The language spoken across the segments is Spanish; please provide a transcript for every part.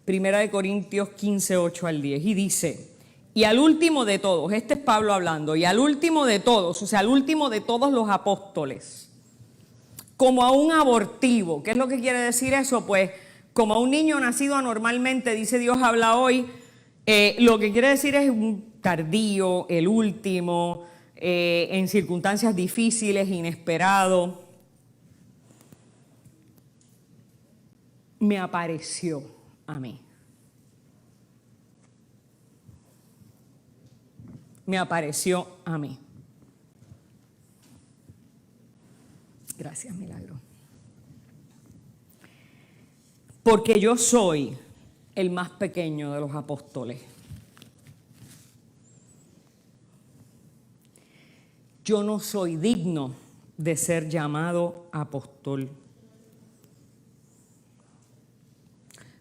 Primera de Corintios 15, 8 al 10, y dice: y al último de todos, este es Pablo hablando, y al último de todos, o sea, al último de todos los apóstoles, como a un abortivo. ¿Qué es lo que quiere decir eso? Pues como a un niño nacido anormalmente, dice Dios habla hoy, lo que quiere decir es un tardío, el último, en circunstancias difíciles, inesperado. Me apareció a mí. Me apareció a mí. Gracias, Milagro. Porque yo soy el más pequeño de los apóstoles. Yo no soy digno de ser llamado apóstol,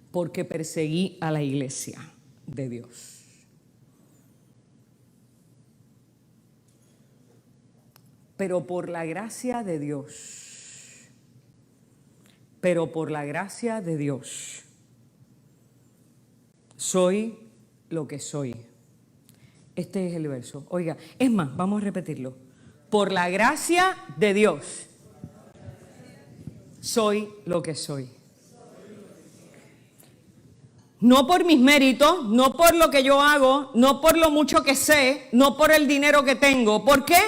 porque perseguí a la iglesia de Dios. Pero por la gracia de Dios, soy lo que soy. Este es el verso. Oiga, es más, vamos a repetirlo. Por la gracia de Dios, soy lo que soy. No por mis méritos, no por lo que yo hago, no por lo mucho que sé, no por el dinero que tengo. ¿Por qué?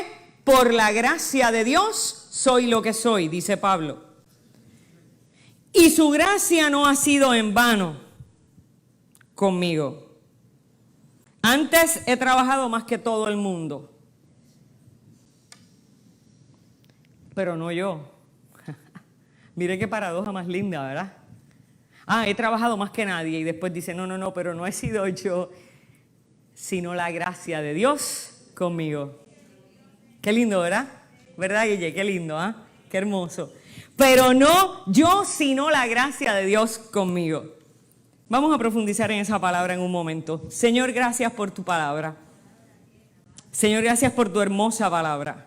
Por la gracia de Dios soy lo que soy, dice Pablo. Y su gracia no ha sido en vano conmigo. Antes he trabajado más que todo el mundo. Pero no yo. Mire qué paradoja más linda, ¿verdad? He trabajado más que nadie. Y después dice, no, pero no he sido yo, sino la gracia de Dios conmigo. Qué lindo, ¿verdad? ¿Verdad, Guille? Qué lindo, ¿ah? Qué hermoso. Pero no yo, sino la gracia de Dios conmigo. Vamos a profundizar en esa palabra en un momento. Señor, gracias por tu palabra. Señor, gracias por tu hermosa palabra.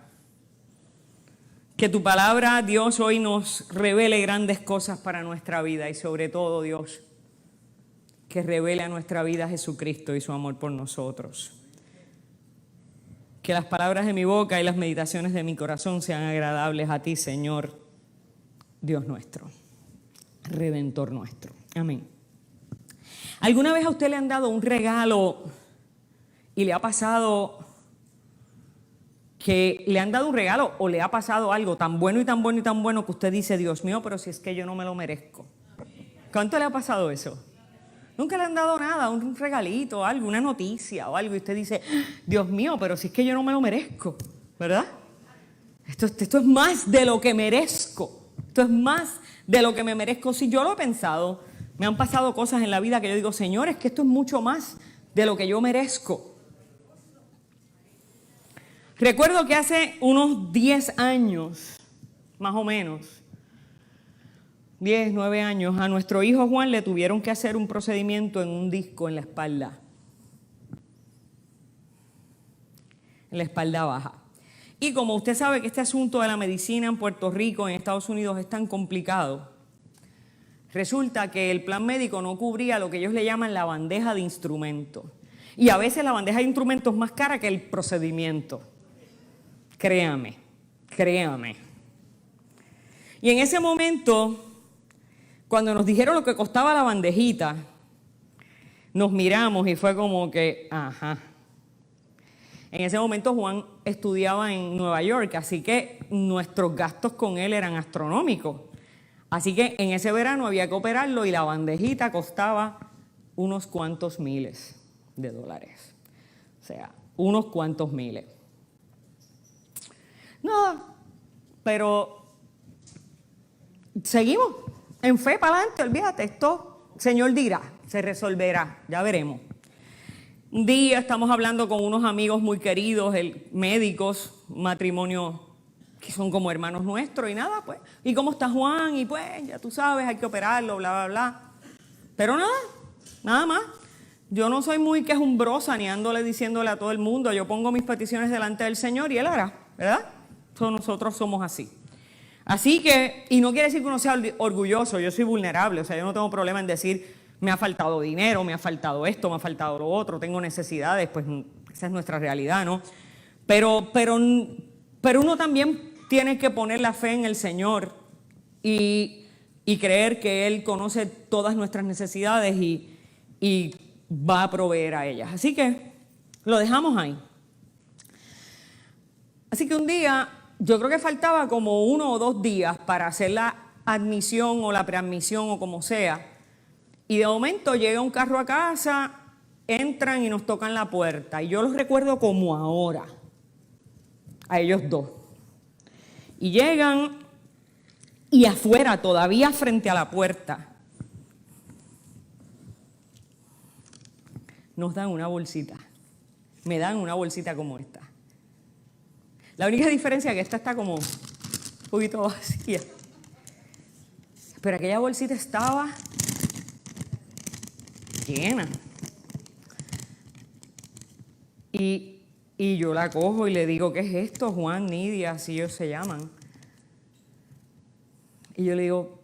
Que tu palabra, Dios, hoy nos revele grandes cosas para nuestra vida y sobre todo, Dios, que revele a nuestra vida Jesucristo y su amor por nosotros. Que las palabras de mi boca y las meditaciones de mi corazón sean agradables a ti, Señor, Dios nuestro, Redentor nuestro. Amén. ¿Alguna vez a usted le han dado un regalo y le ha pasado que le han dado un regalo o le ha pasado algo tan bueno y tan bueno y tan bueno que usted dice, Dios mío, pero si es que yo no me lo merezco? ¿Cuánto le ha pasado eso? Nunca le han dado nada, un regalito, algo, una noticia o algo, y usted dice, Dios mío, pero si es que yo no me lo merezco, ¿verdad? Esto es más de lo que merezco. Esto es más de lo que me merezco. Si yo lo he pensado, me han pasado cosas en la vida que yo digo, Señor, es que esto es mucho más de lo que yo merezco. Recuerdo que hace unos 10 años, más o menos, 10, 9 años, a nuestro hijo Juan le tuvieron que hacer un procedimiento en un disco en la espalda baja. Y como usted sabe que este asunto de la medicina en Puerto Rico, en Estados Unidos, es tan complicado, resulta que el plan médico no cubría lo que ellos le llaman la bandeja de instrumentos. Y a veces la bandeja de instrumentos es más cara que el procedimiento. Créame. Y en ese momento, cuando nos dijeron lo que costaba la bandejita, nos miramos y fue como que, ajá. En ese momento Juan estudiaba en Nueva York, así que nuestros gastos con él eran astronómicos. Así que en ese verano había que operarlo y la bandejita costaba unos cuantos miles de dólares. O sea, unos cuantos miles. No, pero seguimos en fe para adelante, olvídate, esto, Señor dirá, se resolverá, ya veremos. Un día estamos hablando con unos amigos muy queridos, médicos, matrimonio que son como hermanos nuestros y nada, pues, ¿y cómo está Juan? Y pues, ya tú sabes, hay que operarlo, bla, bla, bla. Pero nada más. Yo no soy muy quejumbrosa ni ándole diciéndole a todo el mundo, yo pongo mis peticiones delante del Señor y Él hará, ¿verdad? Nosotros somos así. Así que, y no quiere decir que uno sea orgulloso, yo soy vulnerable, o sea, yo no tengo problema en decir, Me ha faltado dinero, me ha faltado esto, me ha faltado lo otro, tengo necesidades, pues esa es nuestra realidad, ¿no? Pero uno también tiene que poner la fe en el Señor y creer que Él conoce todas nuestras necesidades y va a proveer a ellas. Así que lo dejamos ahí. Así que un día, yo creo que faltaba como 1 o 2 días para hacer la admisión o la preadmisión o como sea. Y de momento llega un carro a casa, entran y nos tocan la puerta. Y yo los recuerdo como ahora, a ellos dos. Y llegan y afuera, todavía frente a la puerta, nos dan una bolsita. Me dan una bolsita como esta. La única diferencia es que esta está como un poquito vacía. Pero aquella bolsita estaba llena. Y yo la cojo y le digo, ¿qué es esto? Juan, Nidia, así ellos se llaman. Y yo le digo,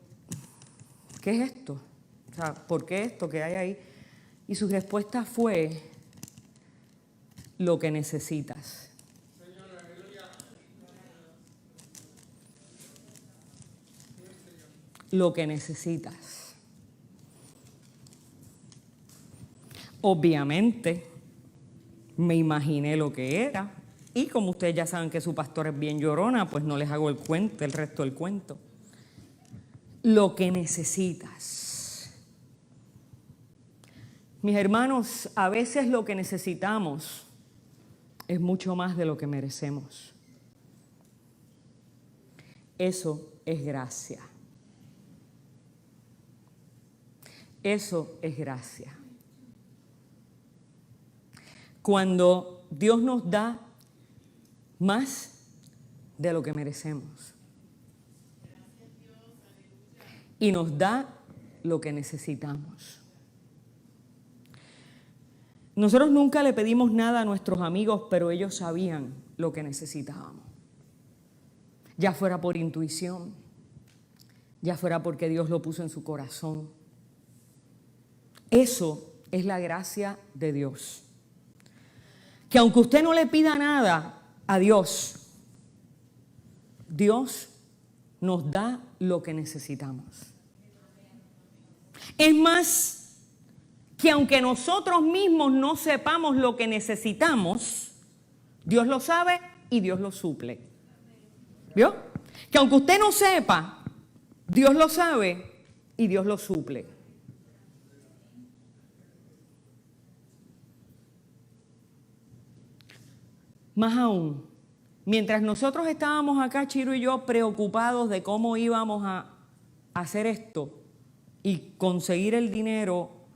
¿qué es esto? O sea, ¿por qué esto? ¿Qué hay ahí? Y su respuesta fue, lo que necesitas. Lo que necesitas. Obviamente, me imaginé lo que era. Y como ustedes ya saben que su pastor es bien llorona, pues no les hago el resto del cuento. Lo que necesitas. Mis hermanos, a veces lo que necesitamos es mucho más de lo que merecemos. Eso es gracia. Eso es gracia. Cuando Dios nos da más de lo que merecemos y nos da lo que necesitamos. Nosotros nunca le pedimos nada a nuestros amigos, pero ellos sabían lo que necesitábamos. Ya fuera por intuición, ya fuera porque Dios lo puso en su corazón. Eso es la gracia de Dios. Que aunque usted no le pida nada a Dios, Dios nos da lo que necesitamos. Es más, que aunque nosotros mismos no sepamos lo que necesitamos, Dios lo sabe y Dios lo suple. ¿Vio? Que aunque usted no sepa, Dios lo sabe y Dios lo suple. Más aún, mientras nosotros estábamos acá, Chiro y yo, preocupados de cómo íbamos a hacer esto y conseguir el dinero,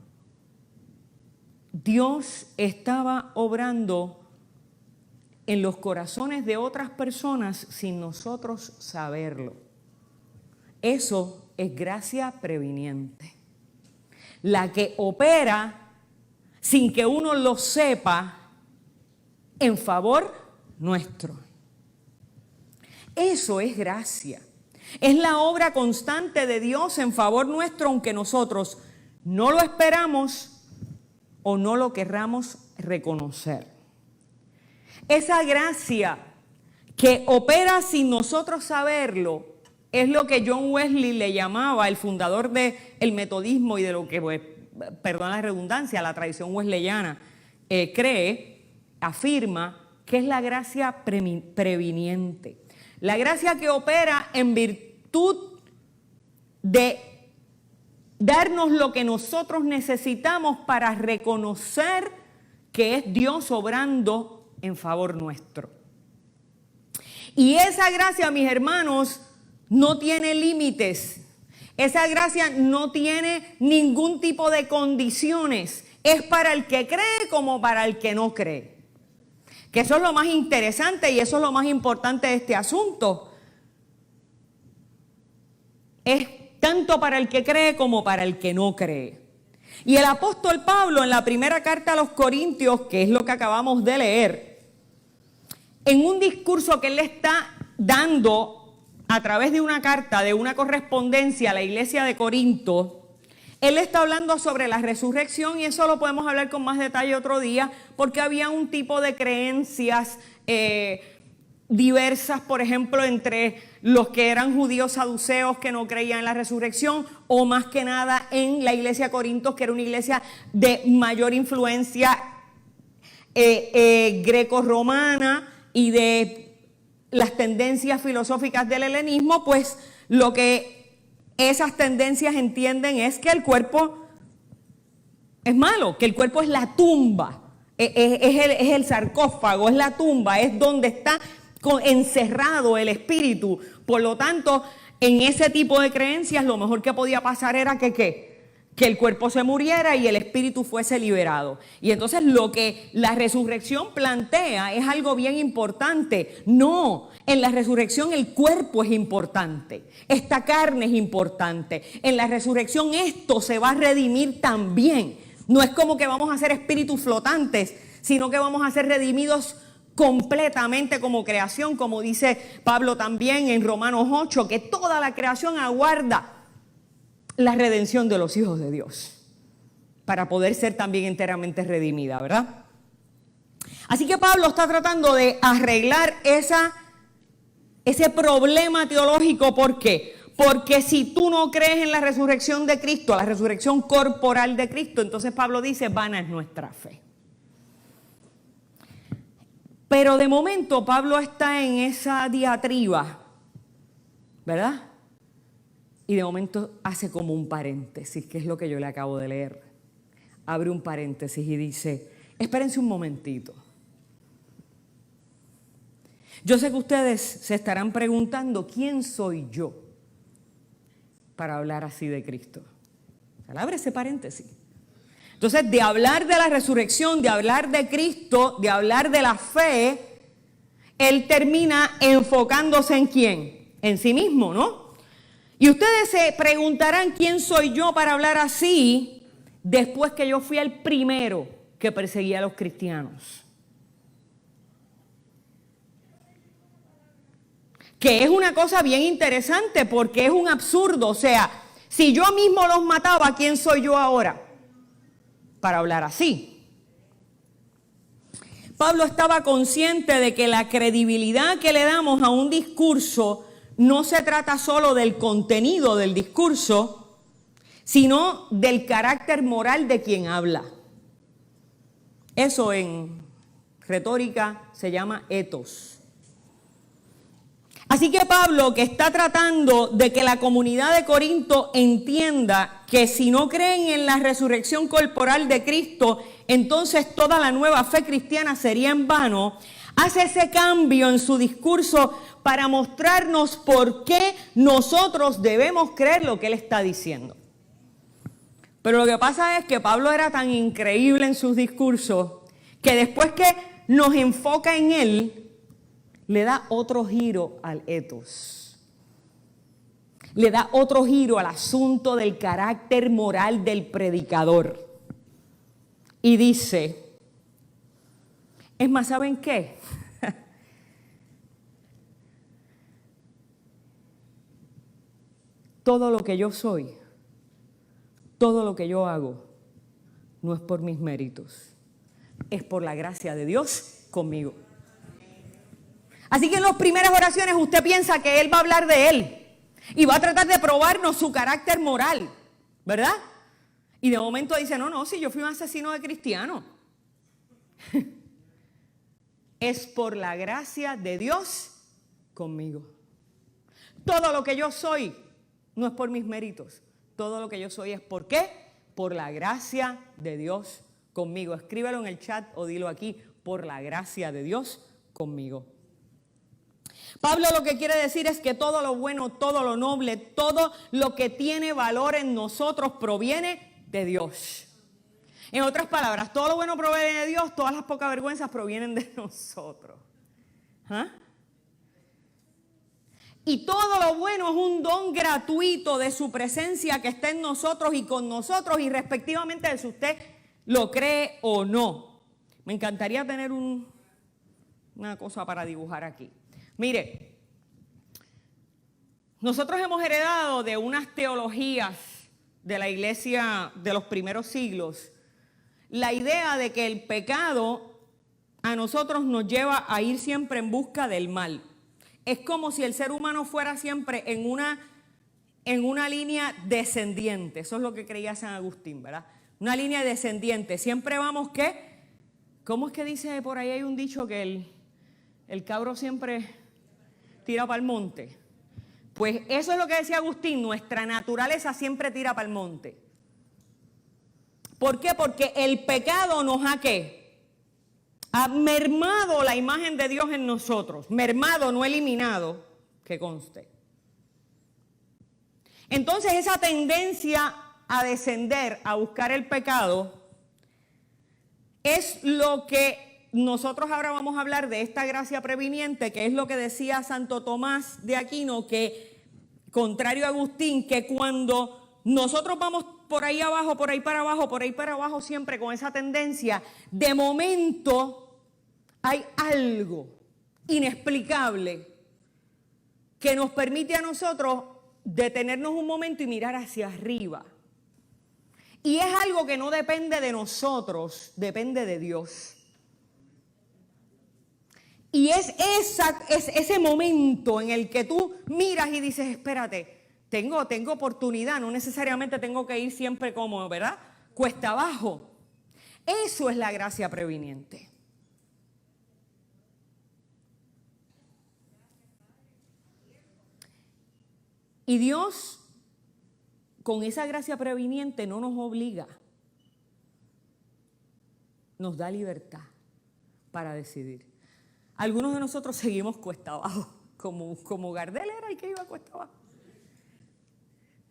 Dios estaba obrando en los corazones de otras personas sin nosotros saberlo. Eso es gracia previniente. La que opera sin que uno lo sepa en favor nuestro. Eso es gracia. Es la obra constante de Dios en favor nuestro, aunque nosotros no lo esperamos o no lo querramos reconocer. Esa gracia que opera sin nosotros saberlo es lo que John Wesley le llamaba, el fundador del metodismo y de lo que, perdón la redundancia, la tradición wesleyana afirma que es la gracia previniente. La gracia que opera en virtud de darnos lo que nosotros necesitamos para reconocer que es Dios obrando en favor nuestro. Y esa gracia, mis hermanos, no tiene límites. Esa gracia no tiene ningún tipo de condiciones. Es para el que cree como para el que no cree. Que eso es lo más interesante y eso es lo más importante de este asunto. Es tanto para el que cree como para el que no cree. Y el apóstol Pablo en la primera carta a los Corintios, que es lo que acabamos de leer, en un discurso que él le está dando a través de una carta, de una correspondencia a la iglesia de Corinto, Él está hablando sobre la resurrección y eso lo podemos hablar con más detalle otro día, porque había un tipo de creencias diversas, por ejemplo, entre los que eran judíos saduceos que no creían en la resurrección, o más que nada en la iglesia de Corinto, que era una iglesia de mayor influencia greco-romana y de las tendencias filosóficas del helenismo. Pues lo que esas tendencias entienden es que el cuerpo es malo, que el cuerpo es la tumba, es el sarcófago, es la tumba, es donde está encerrado el espíritu. Por lo tanto, en ese tipo de creencias lo mejor que podía pasar era que el cuerpo se muriera y el espíritu fuese liberado. Y entonces lo que la resurrección plantea es algo bien importante. No, en la resurrección el cuerpo es importante, esta carne es importante. En la resurrección esto se va a redimir también. No es como que vamos a ser espíritus flotantes, sino que vamos a ser redimidos completamente como creación, como dice Pablo también en Romanos 8, que toda la creación aguarda la redención de los hijos de Dios para poder ser también enteramente redimida, ¿verdad? Así que Pablo está tratando de arreglar ese problema teológico. ¿Por qué? Porque si tú no crees en la resurrección de Cristo, la resurrección corporal de Cristo, entonces Pablo dice, vana es nuestra fe. Pero de momento Pablo está en esa diatriba, ¿verdad? Y de momento hace como un paréntesis, que es lo que yo le acabo de leer. Abre un paréntesis y dice, espérense un momentito. Yo sé que ustedes se estarán preguntando, ¿quién soy yo para hablar así de Cristo? Abre ese paréntesis. Entonces, de hablar de la resurrección, de hablar de Cristo, de hablar de la fe, él termina enfocándose en ¿quién? En sí mismo, ¿no? Y ustedes se preguntarán, ¿quién soy yo para hablar así después que yo fui el primero que perseguía a los cristianos? Que es una cosa bien interesante porque es un absurdo. O sea, si yo mismo los mataba, ¿quién soy yo ahora para hablar así? Pablo estaba consciente de que la credibilidad que le damos a un discurso no se trata solo del contenido del discurso, sino del carácter moral de quien habla. Eso en retórica se llama ethos. Así que Pablo, que está tratando de que la comunidad de Corinto entienda que si no creen en la resurrección corporal de Cristo, entonces toda la nueva fe cristiana sería en vano, hace ese cambio en su discurso para mostrarnos por qué nosotros debemos creer lo que él está diciendo. Pero lo que pasa es que Pablo era tan increíble en sus discursos que después que nos enfoca en él, le da otro giro al ethos. Le da otro giro al asunto del carácter moral del predicador. Y dice, es más, ¿saben qué? Todo lo que yo soy, todo lo que yo hago, no es por mis méritos, es por la gracia de Dios conmigo. Así que en las primeras oraciones usted piensa que él va a hablar de él y va a tratar de probarnos su carácter moral, ¿verdad? Y de momento dice, no, si yo fui un asesino de cristiano. Es por la gracia de Dios conmigo. Todo lo que yo soy no es por mis méritos. Todo lo que yo soy es ¿por qué? Por la gracia de Dios conmigo. Escríbelo en el chat o dilo aquí, por la gracia de Dios conmigo. Pablo lo que quiere decir es que todo lo bueno, todo lo noble, todo lo que tiene valor en nosotros proviene de Dios. En otras palabras, todo lo bueno proviene de Dios, todas las pocas vergüenzas provienen de nosotros. ¿Ah? Y todo lo bueno es un don gratuito de su presencia que está en nosotros y con nosotros, y respectivamente de si usted lo cree o no. Me encantaría tener una cosa para dibujar aquí. Mire, nosotros hemos heredado de unas teologías de la iglesia de los primeros siglos, la idea de que el pecado a nosotros nos lleva a ir siempre en busca del mal. Es como si el ser humano fuera siempre en una línea descendiente. Eso es lo que creía San Agustín, ¿verdad? Una línea descendiente. Siempre vamos, ¿qué? ¿Cómo es que dice por ahí? Hay un dicho que el cabro siempre tira para el monte. Pues eso es lo que decía Agustín, nuestra naturaleza siempre tira para el monte. ¿Por qué? Porque el pecado nos ha, ¿qué? Ha mermado la imagen de Dios en nosotros. Mermado, no eliminado, que conste. Entonces esa tendencia a descender, a buscar el pecado, es lo que nosotros ahora vamos a hablar de esta gracia previniente, que es lo que decía Santo Tomás de Aquino, que contrario a Agustín, que cuando nosotros vamos por ahí abajo, por ahí para abajo, por ahí para abajo, siempre con esa tendencia, de momento hay algo inexplicable que nos permite a nosotros detenernos un momento y mirar hacia arriba. Y es algo que no depende de nosotros, depende de Dios. Y es ese momento en el que tú miras y dices, espérate, tengo oportunidad, no necesariamente tengo que ir siempre como, ¿verdad? Cuesta abajo. Eso es la gracia previniente. Y Dios, con esa gracia previniente, no nos obliga, nos da libertad para decidir. Algunos de nosotros seguimos cuesta abajo, como Gardel era el que iba cuesta abajo.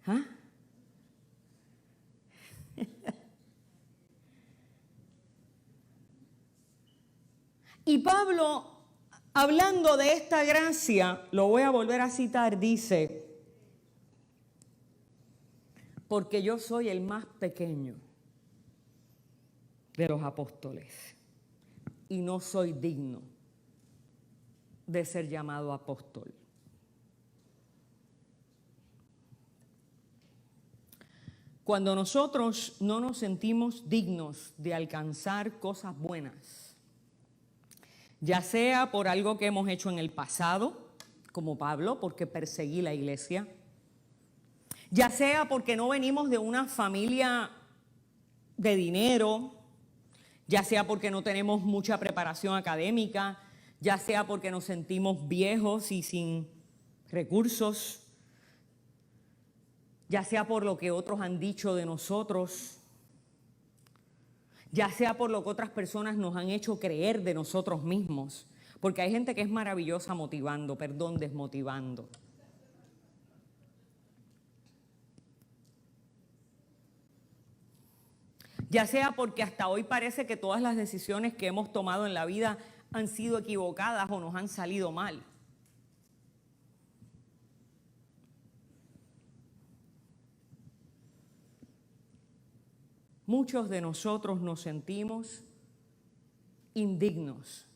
¿Ah? Y Pablo, hablando de esta gracia, lo voy a volver a citar, dice: porque yo soy el más pequeño de los apóstoles y no soy digno de ser llamado apóstol. Cuando nosotros no nos sentimos dignos de alcanzar cosas buenas, ya sea por algo que hemos hecho en el pasado, como Pablo, porque perseguí la iglesia, ya sea porque no venimos de una familia de dinero, ya sea porque no tenemos mucha preparación académica, ya sea porque nos sentimos viejos y sin recursos, ya sea por lo que otros han dicho de nosotros, ya sea por lo que otras personas nos han hecho creer de nosotros mismos, porque hay gente que es maravillosa motivando, desmotivando. Ya sea porque hasta hoy parece que todas las decisiones que hemos tomado en la vida han sido equivocadas o nos han salido mal. Muchos de nosotros nos sentimos indignos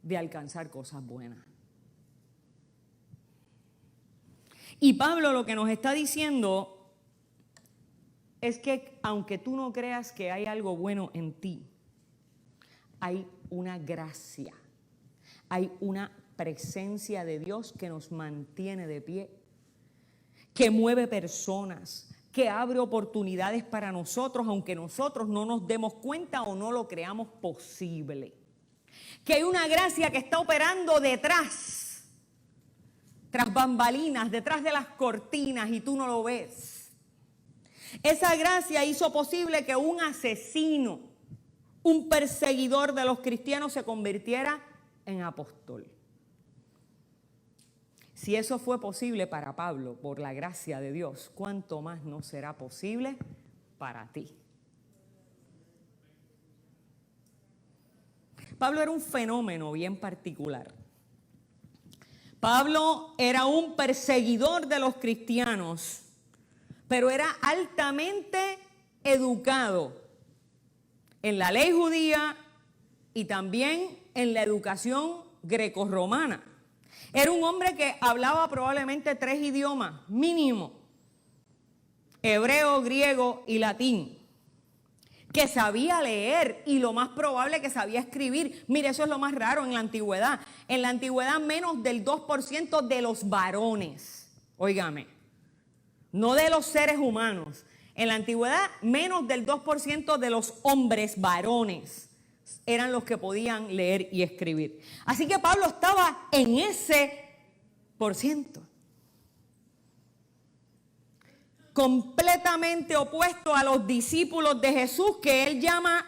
de alcanzar cosas buenas. Y Pablo lo que nos está diciendo es que aunque tú no creas que hay algo bueno en ti, hay una gracia, hay una presencia de Dios que nos mantiene de pie, que mueve personas, que abre oportunidades para nosotros, aunque nosotros no nos demos cuenta o no lo creamos posible. Que hay una gracia que está operando detrás, tras bambalinas, detrás de las cortinas y tú no lo ves. Esa gracia hizo posible que un asesino, un perseguidor de los cristianos se convirtiera en apóstol. Si eso fue posible para Pablo por la gracia de Dios, ¿cuánto más no será posible para ti? Pablo era un fenómeno bien particular. Pablo era un perseguidor de los cristianos, pero era altamente educado en la ley judía y también en la educación grecorromana. Era un hombre que hablaba probablemente 3 idiomas mínimo. hebreo, griego y latín, que sabía leer y lo más probable que sabía escribir. Mire, eso es lo más raro en la antigüedad. En la antigüedad menos del 2% de los varones, óigame, no de los seres humanos. En la antigüedad menos del 2% de los hombres varones eran los que podían leer y escribir. Así que Pablo estaba en ese por ciento. Completamente opuesto a los discípulos de Jesús, que él llama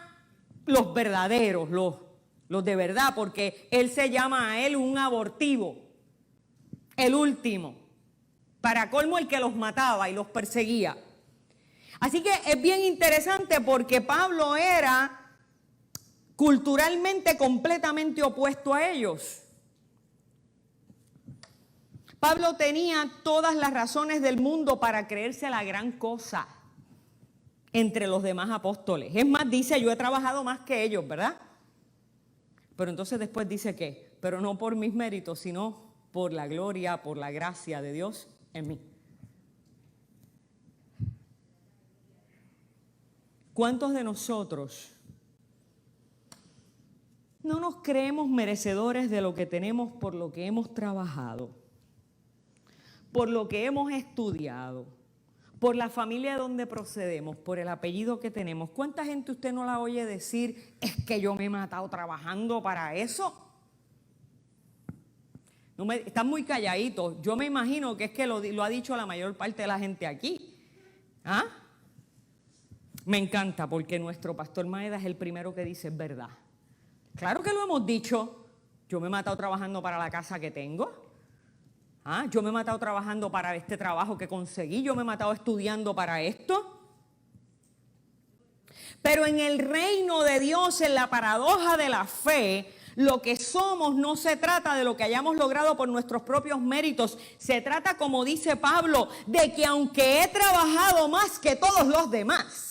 los verdaderos, los de verdad, porque él se llama a él un abortivo, el último, para colmo el que los mataba y los perseguía. Así que es bien interesante porque Pablo era culturalmente completamente opuesto a ellos. Pablo tenía todas las razones del mundo para creerse la gran cosa entre los demás apóstoles. Es más, dice, yo he trabajado más que ellos, ¿verdad? Pero entonces después dice que, pero no por mis méritos, sino por la gloria, por la gracia de Dios en mí. ¿Cuántos de nosotros no nos creemos merecedores de lo que tenemos por lo que hemos trabajado, por lo que hemos estudiado, por la familia de donde procedemos, por el apellido que tenemos? ¿Cuánta gente usted no la oye decir, es que yo me he matado trabajando para eso? Están muy calladitos. Yo me imagino que es que lo ha dicho la mayor parte de la gente aquí. ¿Ah? Me encanta porque nuestro pastor Maeda es el primero que dice, es verdad. Claro que lo hemos dicho. Yo me he matado trabajando para la casa que tengo. Yo me he matado trabajando para este trabajo que conseguí. Yo me he matado estudiando para esto. Pero en el reino de Dios, en la paradoja de la fe, lo que somos no se trata de lo que hayamos logrado por nuestros propios méritos. Se trata, como dice Pablo, de que aunque he trabajado más que todos los demás,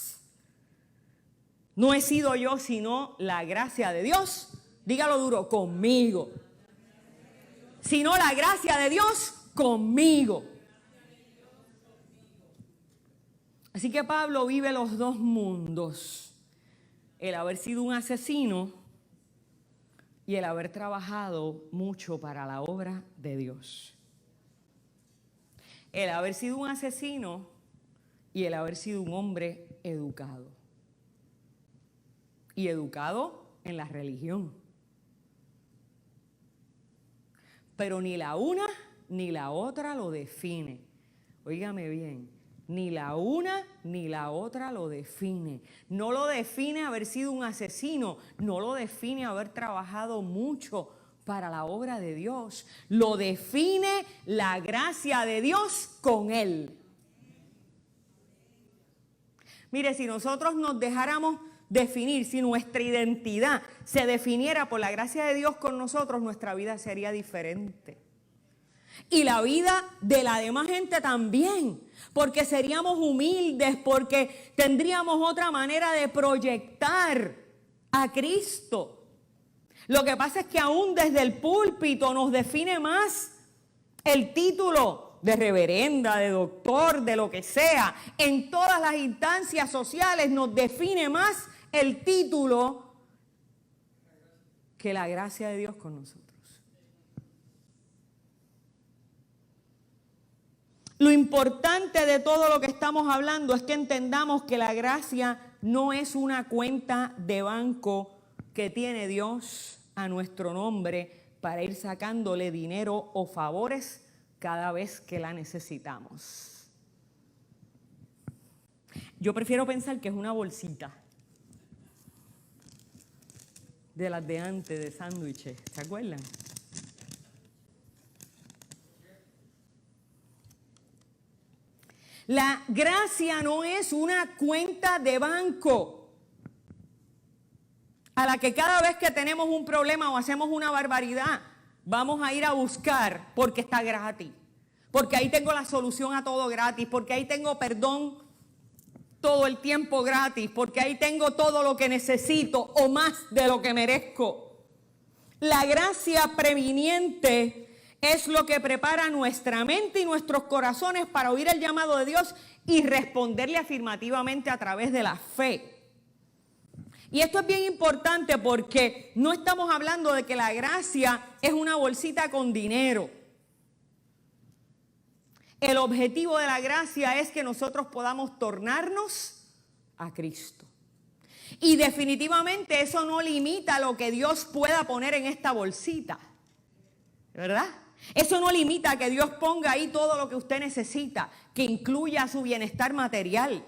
no he sido yo, sino la gracia de Dios. Dígalo duro, conmigo. Sino la gracia de Dios conmigo. Así que Pablo vive los dos mundos. El haber sido un asesino y el haber trabajado mucho para la obra de Dios. El haber sido un asesino y el haber sido un hombre educado. Y educado en la religión. Pero ni la una ni la otra lo define. Óigame bien, ni la una ni la otra lo define. No lo define haber sido un asesino, no lo define haber trabajado mucho para la obra de Dios. Lo define la gracia de Dios con él. Mire, si nosotros nos dejáramos definir, si nuestra identidad se definiera por la gracia de Dios con nosotros, nuestra vida sería diferente. Y la vida de la demás gente también, porque seríamos humildes, porque tendríamos otra manera de proyectar a Cristo. Lo que pasa es que aún desde el púlpito nos define más el título de reverenda, de doctor, de lo que sea. En todas las instancias sociales nos define más el título que la gracia de Dios con nosotros. Lo importante de todo lo que estamos hablando es que entendamos que la gracia no es una cuenta de banco que tiene Dios a nuestro nombre para ir sacándole dinero o favores cada vez que la necesitamos. Yo prefiero pensar que es una bolsita de las de antes, de sándwiches, ¿se acuerdan? La gracia no es una cuenta de banco a la que cada vez que tenemos un problema o hacemos una barbaridad, vamos a ir a buscar porque está gratis, porque ahí tengo la solución a todo gratis, porque ahí tengo perdón todo el tiempo gratis, porque ahí tengo todo lo que necesito o más de lo que merezco. La gracia previniente Es lo que prepara nuestra mente y nuestros corazones para oír el llamado de Dios y responderle afirmativamente a través de la fe. Y esto es bien importante porque no estamos hablando de que la gracia es una bolsita con dinero. El objetivo de la gracia es que nosotros podamos tornarnos a Cristo. Y definitivamente eso no limita lo que Dios pueda poner en esta bolsita, ¿verdad? Eso no limita que Dios ponga ahí todo lo que usted necesita, que incluya su bienestar material.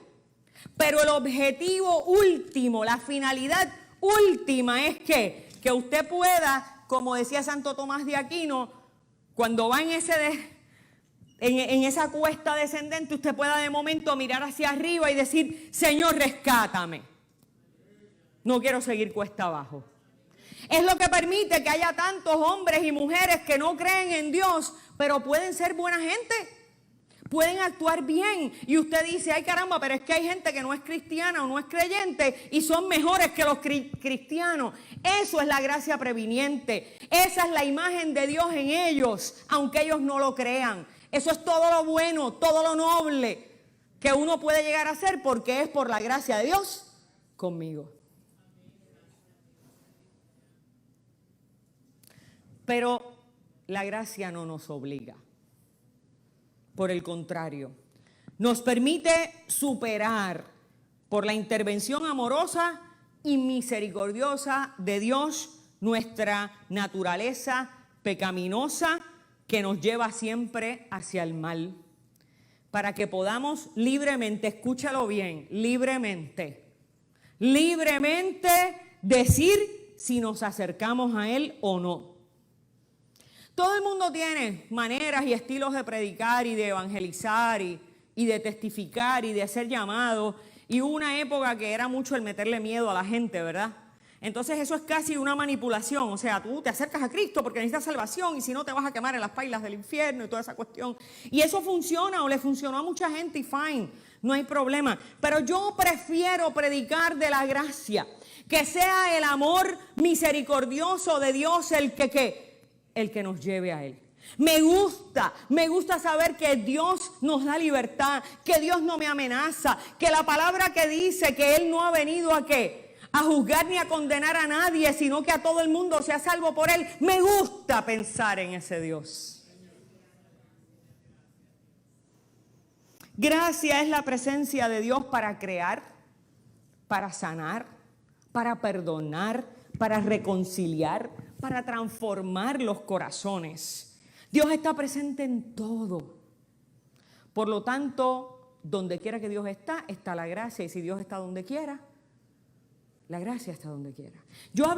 Pero el objetivo último, la finalidad última es que usted pueda, como decía Santo Tomás de Aquino, cuando va en esa cuesta descendente, usted pueda de momento mirar hacia arriba y decir, Señor, rescátame. No quiero seguir cuesta abajo. Es lo que permite que haya tantos hombres y mujeres que no creen en Dios, pero pueden ser buena gente. Pueden actuar bien. Y usted dice, ay caramba, pero es que hay gente que no es cristiana o no es creyente y son mejores que los cristianos. Eso es la gracia previniente. Esa es la imagen de Dios en ellos, aunque ellos no lo crean. Eso es todo lo bueno, todo lo noble que uno puede llegar a ser porque es por la gracia de Dios conmigo. Pero la gracia no nos obliga. Por el contrario, nos permite superar por la intervención amorosa y misericordiosa de Dios nuestra naturaleza pecaminosa que nos lleva siempre hacia el mal, para que podamos libremente, escúchalo bien, libremente decir si nos acercamos a Él o no. Todo el mundo tiene maneras y estilos de predicar y de evangelizar y de testificar y de hacer llamados. Y hubo una época que era mucho el meterle miedo a la gente, ¿verdad? Entonces eso es casi una manipulación. O sea, tú te acercas a Cristo porque necesitas salvación y si no te vas a quemar en las pailas del infierno y toda esa cuestión. Y eso funciona o le funcionó a mucha gente y fine, no hay problema. Pero yo prefiero predicar de la gracia, que sea el amor misericordioso de Dios el que nos lleve a Él. Me gusta saber que Dios nos da libertad, que Dios no me amenaza, que la palabra que dice que Él no ha venido a juzgar ni a condenar a nadie, sino que a todo el mundo sea salvo por Él. Me gusta pensar en ese Dios. Gracia es la presencia de Dios para crear, para sanar, para perdonar, para reconciliar, para transformar los corazones. Dios está presente en todo. Por lo tanto, donde quiera que Dios está la gracia. Y si Dios está donde quiera, la gracia está donde quiera.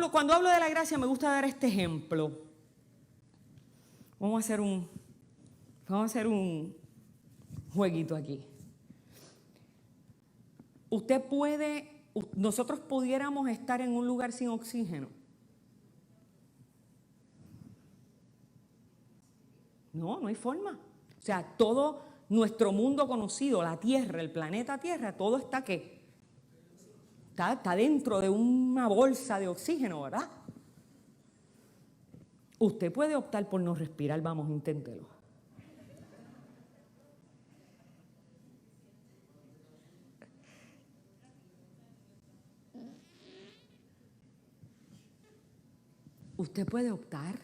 Cuando hablo de la gracia, me gusta dar este ejemplo. Vamos a hacer un jueguito aquí. Nosotros pudiéramos estar en un lugar sin oxígeno. No hay forma. O sea, todo nuestro mundo conocido, la Tierra, el planeta Tierra, todo está está dentro de una bolsa de oxígeno, ¿verdad? Usted puede optar por no respirar, vamos, inténtelo. Usted puede optar.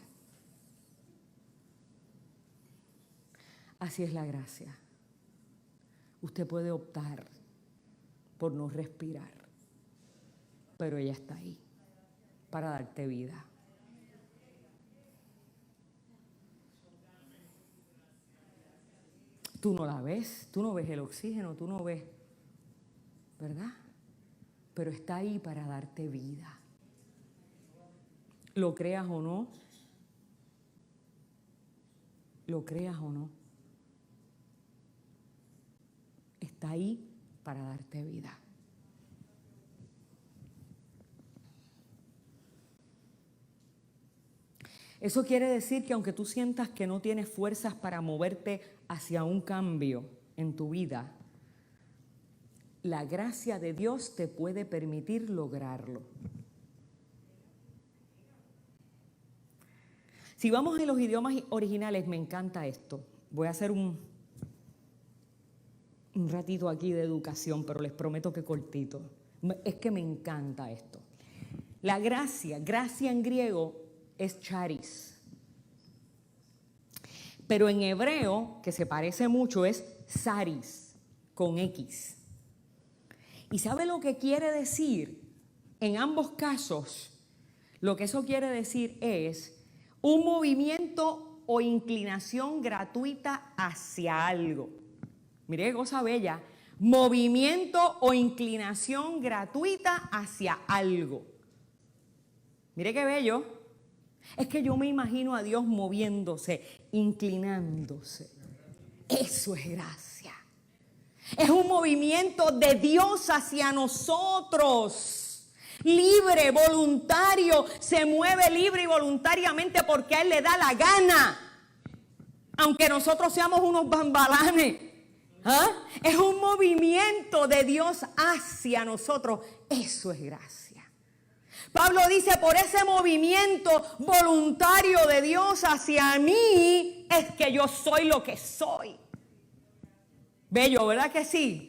Así es la gracia. Usted puede optar por no respirar, pero ella está ahí para darte vida. Tú no la ves, tú no ves el oxígeno, tú no ves, ¿verdad? Pero está ahí para darte vida. Lo creas o no, está ahí para darte vida. Eso quiere decir que aunque tú sientas que no tienes fuerzas para moverte hacia un cambio en tu vida, la gracia de Dios te puede permitir lograrlo. Si vamos en los idiomas originales, me encanta esto. Voy a hacer un ratito aquí de educación, pero les prometo que cortito. Es que me encanta esto. La gracia en griego es charis. Pero en hebreo, que se parece mucho, es saris, con X. ¿Y sabe lo que quiere decir? En ambos casos, lo que eso quiere decir es un movimiento o inclinación gratuita hacia algo. Mire qué cosa bella. Movimiento o inclinación gratuita hacia algo. Mire qué bello. Es que yo me imagino a Dios moviéndose, inclinándose. Eso es gracia. Es un movimiento de Dios hacia nosotros. Libre, voluntario, se mueve libre y voluntariamente porque a Él le da la gana. Aunque nosotros seamos unos bambalanes. ¿Ah? Es un movimiento de Dios hacia nosotros. Eso es gracia. Pablo dice, por ese movimiento voluntario de Dios hacia mí, es que yo soy lo que soy. Bello, ¿verdad que sí?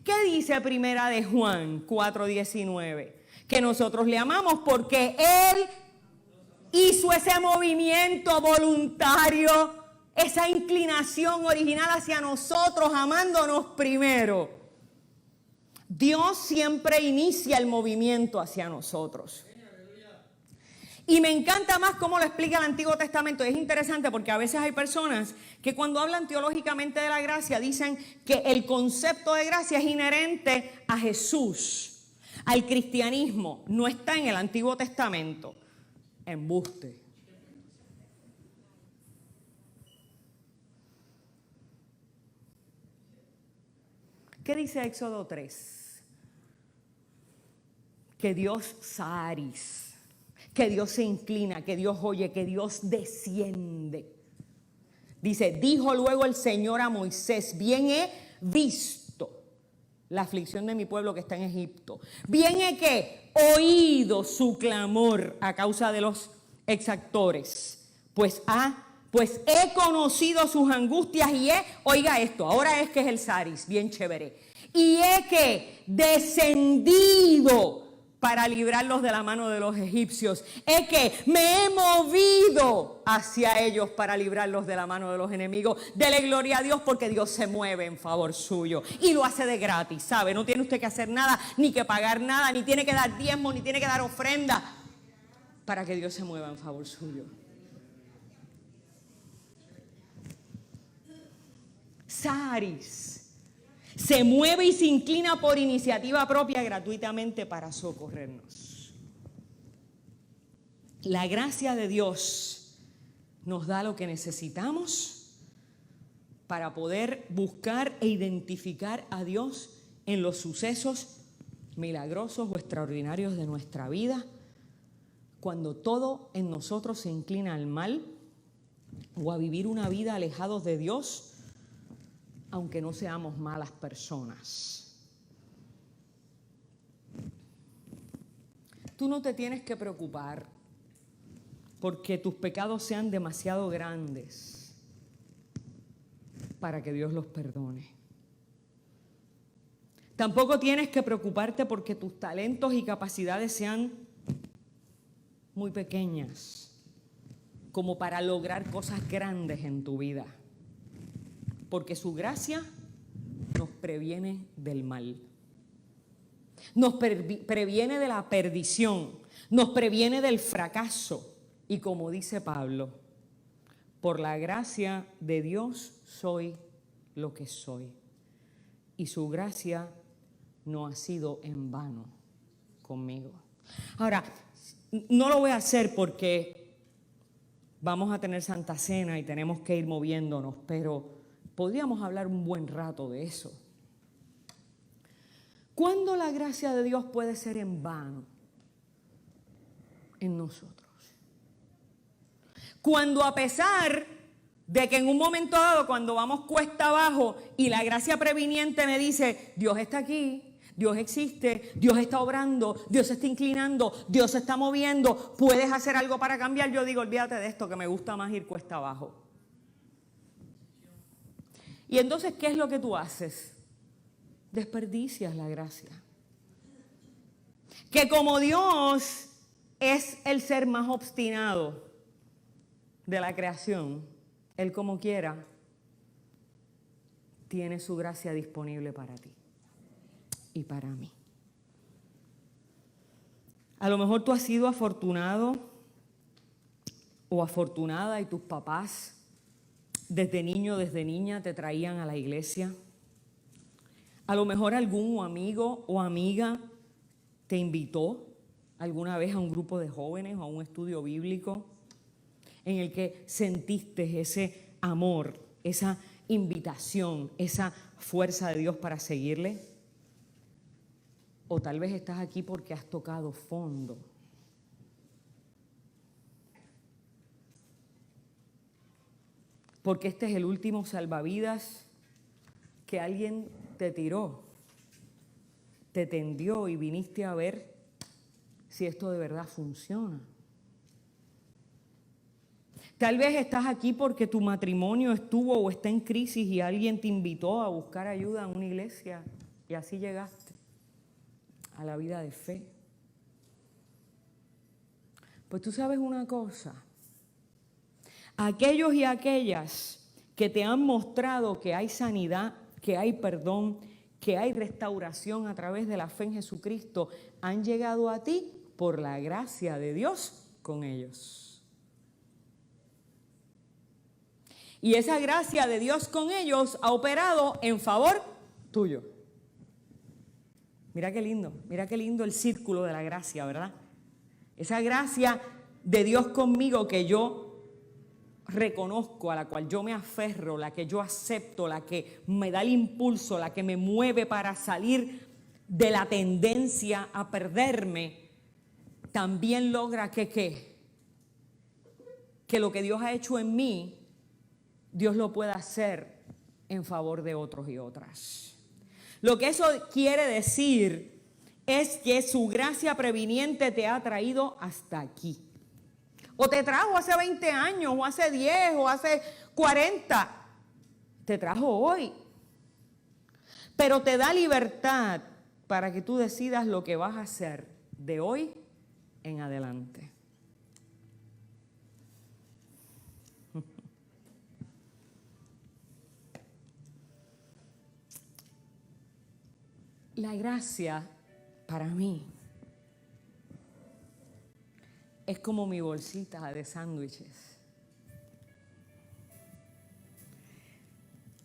¿Qué dice Primera de Juan 4:19? Que nosotros le amamos porque Él hizo ese movimiento voluntario, esa inclinación original hacia nosotros, amándonos primero. Dios siempre inicia el movimiento hacia nosotros. Y me encanta más cómo lo explica el Antiguo Testamento. Es interesante porque a veces hay personas que cuando hablan teológicamente de la gracia dicen que el concepto de gracia es inherente a Jesús, al cristianismo. No está en el Antiguo Testamento. Embuste. ¿Qué dice Éxodo 3? Que Dios saris. Que Dios se inclina, que Dios oye, que Dios desciende. Dice, dijo luego el Señor a Moisés, bien he visto la aflicción de mi pueblo que está en Egipto. Bien he que oído su clamor a causa de los exactores. Pues he conocido sus angustias y oiga esto, ahora es que es el saris, bien chévere. Y he que descendido para librarlos de la mano de los egipcios. Es que me he movido hacia ellos para librarlos de la mano de los enemigos. Dele gloria a Dios porque Dios se mueve en favor suyo. Y lo hace de gratis, ¿sabe? No tiene usted que hacer nada, ni que pagar nada, ni tiene que dar diezmo, ni tiene que dar ofrenda para que Dios se mueva en favor suyo. Saris. Se mueve y se inclina por iniciativa propia gratuitamente para socorrernos. La gracia de Dios nos da lo que necesitamos para poder buscar e identificar a Dios en los sucesos milagrosos o extraordinarios de nuestra vida, cuando todo en nosotros se inclina al mal o a vivir una vida alejados de Dios, aunque no seamos malas personas. Tú no te tienes que preocupar porque tus pecados sean demasiado grandes para que Dios los perdone. Tampoco tienes que preocuparte porque tus talentos y capacidades sean muy pequeñas como para lograr cosas grandes en tu vida. Porque su gracia nos previene del mal, nos previene de la perdición, nos previene del fracaso. Y como dice Pablo, por la gracia de Dios soy lo que soy. Y su gracia no ha sido en vano conmigo. Ahora, no lo voy a hacer porque vamos a tener Santa Cena y tenemos que ir moviéndonos, pero podríamos hablar un buen rato de eso. ¿Cuándo la gracia de Dios puede ser en vano en nosotros? Cuando a pesar de que en un momento dado, cuando vamos cuesta abajo y la gracia previniente me dice, Dios está aquí, Dios existe, Dios está obrando, Dios se está inclinando, Dios se está moviendo, puedes hacer algo para cambiar. Yo digo, olvídate de esto, que me gusta más ir cuesta abajo. Y entonces, ¿qué es lo que tú haces? Desperdicias la gracia. Que como Dios es el ser más obstinado de la creación, Él como quiera tiene su gracia disponible para ti y para mí. A lo mejor tú has sido afortunado o afortunada y tus papás desde niño, desde niña te traían a la iglesia. A lo mejor algún amigo o amiga te invitó alguna vez a un grupo de jóvenes o a un estudio bíblico en el que sentiste ese amor, esa invitación, esa fuerza de Dios para seguirle. O tal vez estás aquí porque has tocado fondo. Porque este es el último salvavidas que alguien te tiró, te tendió y viniste a ver si esto de verdad funciona. Tal vez estás aquí porque tu matrimonio estuvo o está en crisis y alguien te invitó a buscar ayuda en una iglesia y así llegaste a la vida de fe. Pues tú sabes una cosa, aquellos y aquellas que te han mostrado que hay sanidad, que hay perdón, que hay restauración a través de la fe en Jesucristo, han llegado a ti por la gracia de Dios con ellos. Y esa gracia de Dios con ellos ha operado en favor tuyo. Mira qué lindo el círculo de la gracia, ¿verdad? Esa gracia de Dios conmigo que yo reconozco, a la cual yo me aferro, la que yo acepto, la que me da el impulso, la que me mueve para salir de la tendencia a perderme, también logra que lo que Dios ha hecho en mí, Dios lo pueda hacer en favor de otros y otras. Lo que eso quiere decir es que su gracia previniente te ha traído hasta aquí. O te trajo hace 20 años, o hace 10, o hace 40. Te trajo hoy. Pero te da libertad para que tú decidas lo que vas a hacer de hoy en adelante. La gracia, para mí, es como mi bolsita de sándwiches.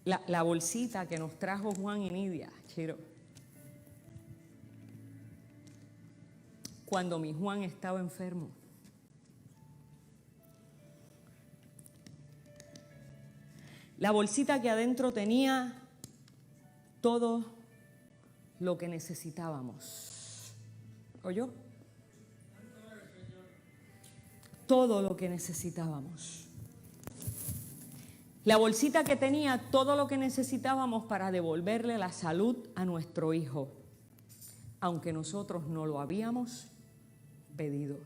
La bolsita que nos trajo Juan y Nidia, Chiro. Cuando mi Juan estaba enfermo. La bolsita que adentro tenía todo lo que necesitábamos. ¿Oyó? Todo lo que necesitábamos. La bolsita que tenía todo lo que necesitábamos para devolverle la salud a nuestro hijo, aunque nosotros no lo habíamos pedido.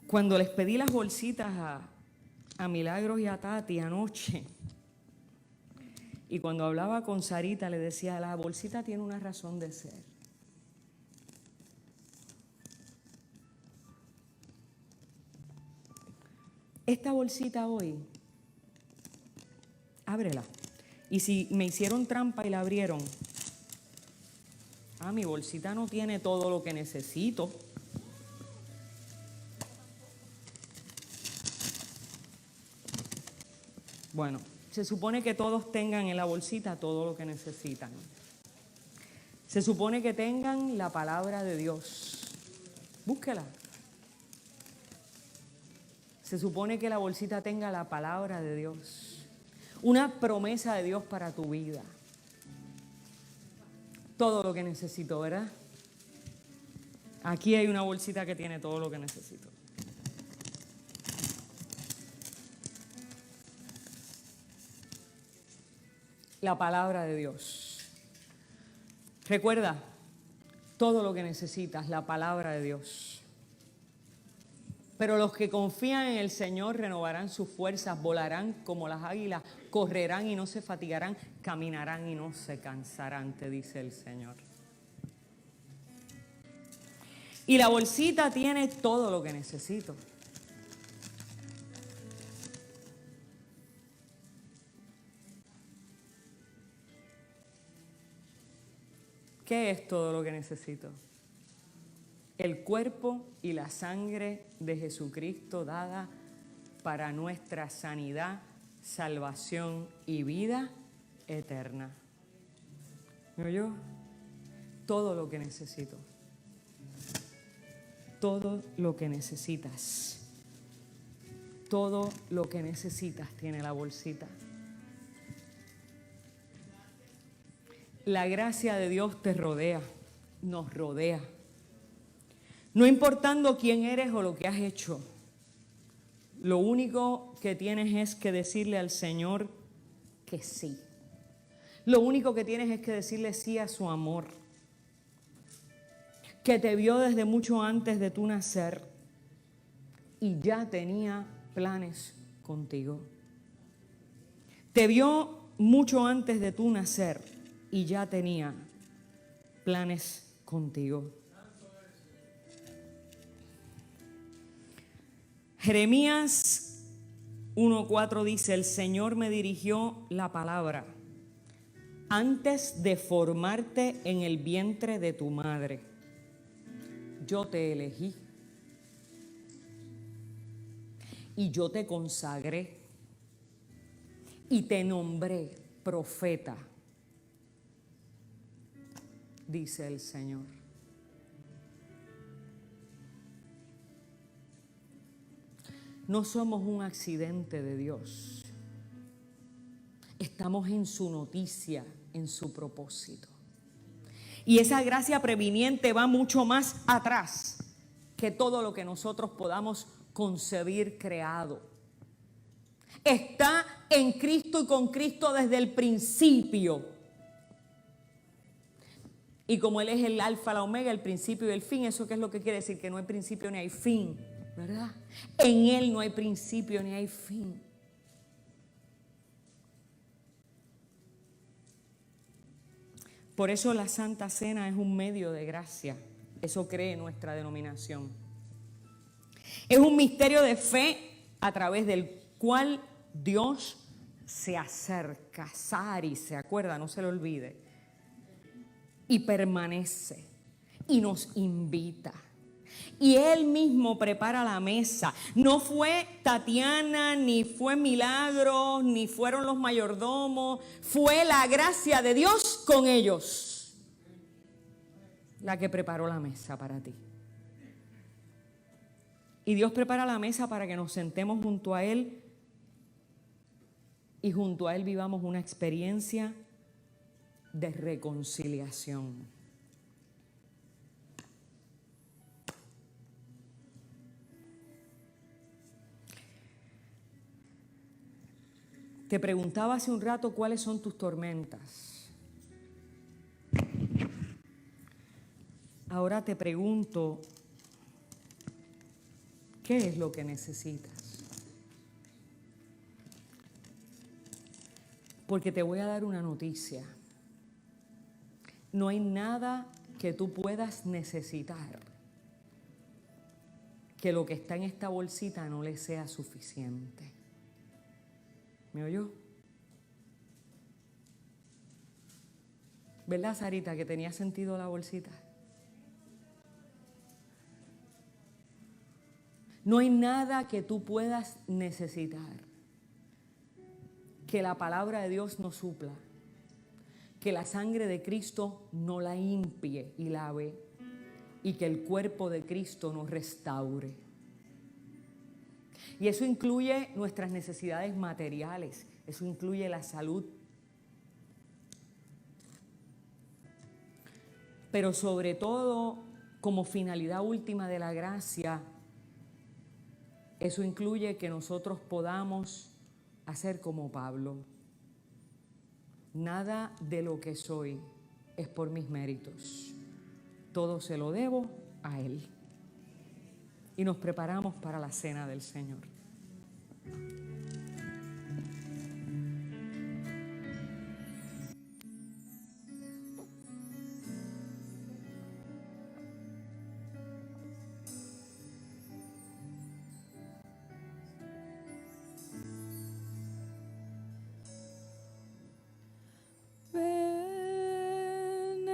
Cuando les pedí las bolsitas a Milagros y a Tati anoche, y cuando hablaba con Sarita le decía, la bolsita tiene una razón de ser. Esta bolsita hoy, ábrela. Y si me hicieron trampa y la abrieron, mi bolsita no tiene todo lo que necesito. Bueno, se supone que todos tengan en la bolsita todo lo que necesitan. Se supone que tengan la palabra de Dios. Búsquela. Se supone que la bolsita tenga la palabra de Dios. Una promesa de Dios para tu vida. Todo lo que necesito, ¿verdad? Aquí hay una bolsita que tiene todo lo que necesito. La palabra de Dios. Recuerda, todo lo que necesitas, la palabra de Dios. Pero los que confían en el Señor renovarán sus fuerzas, volarán como las águilas, correrán y no se fatigarán, caminarán y no se cansarán, te dice el Señor. Y la bolsita tiene todo lo que necesito. ¿Qué es todo lo que necesito? El cuerpo y la sangre de Jesucristo dada para nuestra sanidad, salvación y vida eterna. ¿Me oyó? Todo lo que necesito. Todo lo que necesitas. Todo lo que necesitas tiene la bolsita. La gracia de Dios te rodea, nos rodea. No importando quién eres o lo que has hecho, lo único que tienes es que decirle al Señor que sí. Lo único que tienes es que decirle sí a su amor, que te vio desde mucho antes de tu nacer y ya tenía planes contigo. Te vio mucho antes de tu nacer y ya tenía planes contigo. Jeremías 1:4 dice: el Señor me dirigió la palabra antes de formarte en el vientre de tu madre. Yo te elegí y yo te consagré y te nombré profeta, dice el Señor. No somos un accidente de Dios. Estamos en su noticia, en su propósito. Y esa gracia previniente va mucho más atrás que todo lo que nosotros podamos concebir creado. Está en Cristo y con Cristo desde el principio. Y como Él es el alfa, la omega, el principio y el fin, ¿eso qué es lo que quiere decir? Que no hay principio ni hay fin, ¿verdad? En Él no hay principio ni hay fin. Por eso la Santa Cena es un medio de gracia. Eso cree nuestra denominación. Es un misterio de fe a través del cual Dios se acerca, Sari, se acuerda, no se lo olvide, y permanece y nos invita. Y Él mismo prepara la mesa. No fue Tatiana, ni fue Milagros, ni fueron los mayordomos. Fue la gracia de Dios con ellos la que preparó la mesa para ti. Y Dios prepara la mesa para que nos sentemos junto a Él y junto a Él vivamos una experiencia de reconciliación. Te preguntaba hace un rato cuáles son tus tormentas. Ahora te pregunto, ¿qué es lo que necesitas? Porque te voy a dar una noticia. No hay nada que tú puedas necesitar que lo que está en esta bolsita no le sea suficiente. ¿Me oyó? ¿Verdad, Sarita, que tenía sentido la bolsita? No hay nada que tú puedas necesitar que la palabra de Dios no supla, que la sangre de Cristo no la limpie y lave, y que el cuerpo de Cristo nos restaure. Y eso incluye nuestras necesidades materiales, eso incluye la salud. Pero sobre todo, como finalidad última de la gracia, eso incluye que nosotros podamos hacer como Pablo. Nada de lo que soy es por mis méritos. Todo se lo debo a Él. Y nos preparamos para la cena del Señor.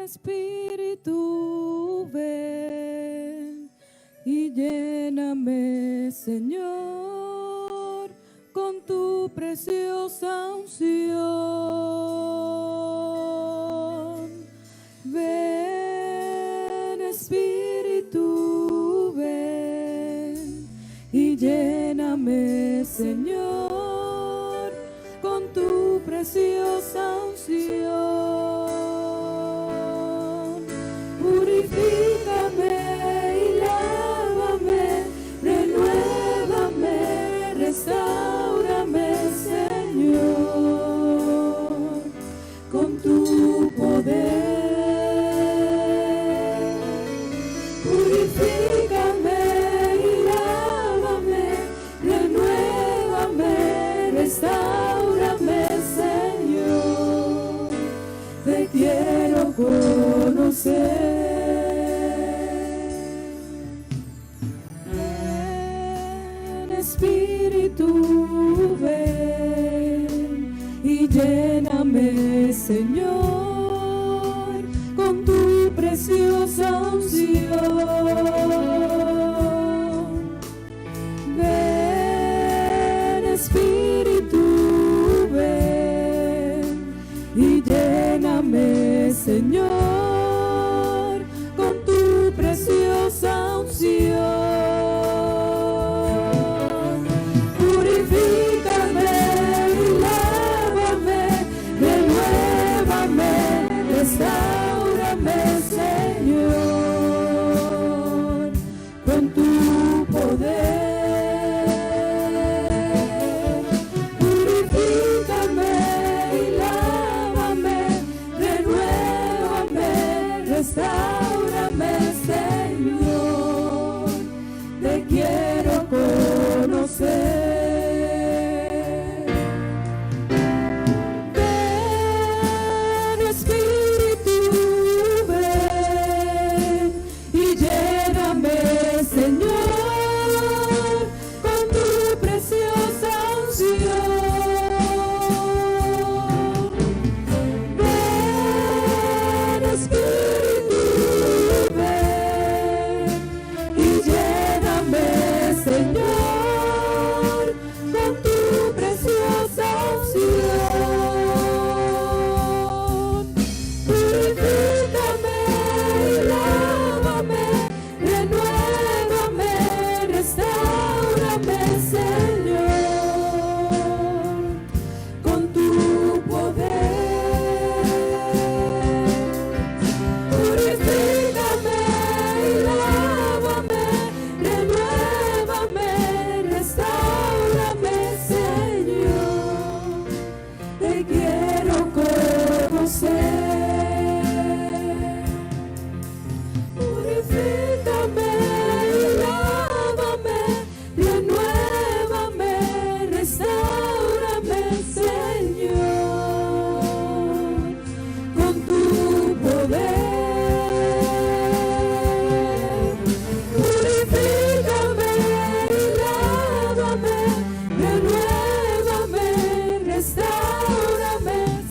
Espíritu, ven y lléname, Señor, con tu preciosa unción. Ven, Espíritu, ven y lléname, Señor, con tu preciosa unción. Purifícame y lávame, renuévame, restáurame, Señor, con tu poder. Purifícame y lávame, renuévame, restáurame, Señor, te quiero conocer. Espíritu, ven y lléname, Señor, con tu preciosa unción. Ven, Espíritu, ven y lléname, Señor, con tu preciosa unción. Restáurame, Señor, con tu poder. Purifícame y lávame, renuévame, restáurame, Señor, te quiero conocer.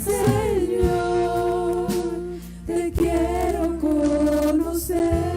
Señor, te quiero conocer.